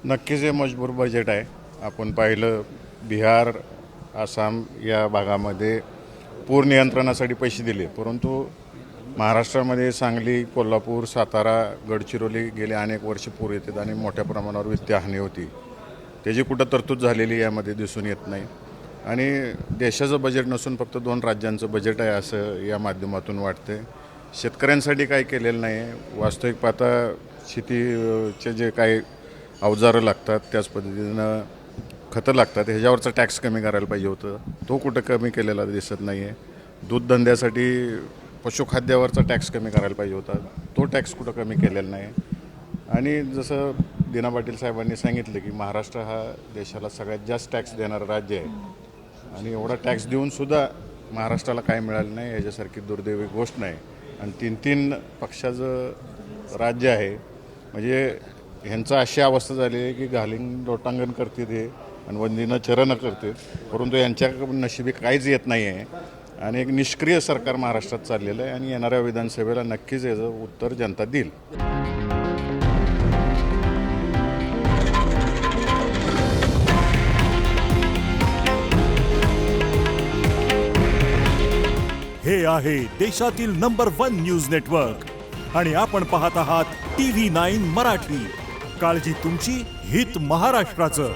नक्कीच हे मजबूर बजेट आहे. आपण पाहिलं बिहार, आसाम या भागामध्ये पूर नियंत्रणासाठी पैसे दिले, परंतु महाराष्ट्रामध्ये सांगली, कोल्हापूर, सातारा, गडचिरोली गेले अनेक वर्ष पूर येतात आणि मोठ्या प्रमाणावर वित्तीय हानी होती. त्याची कुठं तरतूद झालेली यामध्ये दिसून येत नाही आणि देशाचं बजेट नसून फक्त 2 राज्यांचं बजेट आहे असं या माध्यमातून वाटते. शेतकऱ्यांसाठी काही केलेलं नाही आहे. वास्तविक पाहता शेतीचे जे काही अवजारं लागतात, त्याच पद्धतीनं खतं लागतात, ह्याच्यावरचा टॅक्स कमी करायला पाहिजे होतं. तो कुठं कमी केलेला दिसत नाही आहे. दूध धंद्यासाठी पशुखाद्यावरचा टॅक्स कमी करायला पाहिजे होता, तो टॅक्स कुठं कमी केलेला नाही. आणि जसं दिना पाटील साहेबांनी सांगितलं की महाराष्ट्र हा देशाला सगळ्यात जास्त टॅक्स देणारं राज्य आहे आणि एवढा टॅक्स देऊनसुद्धा महाराष्ट्राला काय मिळालं नाही, याच्यासारखी दुर्दैवी गोष्ट नाही. आणि 3 पक्षाचं राज्य आहे, म्हणजे ह्यांचं अशी अवस्था झाली आहे की घालीन लोटांगण करते ते आणि वंदीनं चरण करते, परंतु यांच्या नशिबी काहीच येत नाही आहे आणि एक निष्क्रिय सरकार महाराष्ट्रात चाललेलं आहे आणि येणाऱ्या विधानसभेला नक्कीच याचं उत्तर जनता देईल. हे आहे देशातील नंबर 1 न्यूज नेटवर्क आणि आपण पाहत आहात TV9 मराठी. काळजी तुमची, हित महाराष्ट्राचं.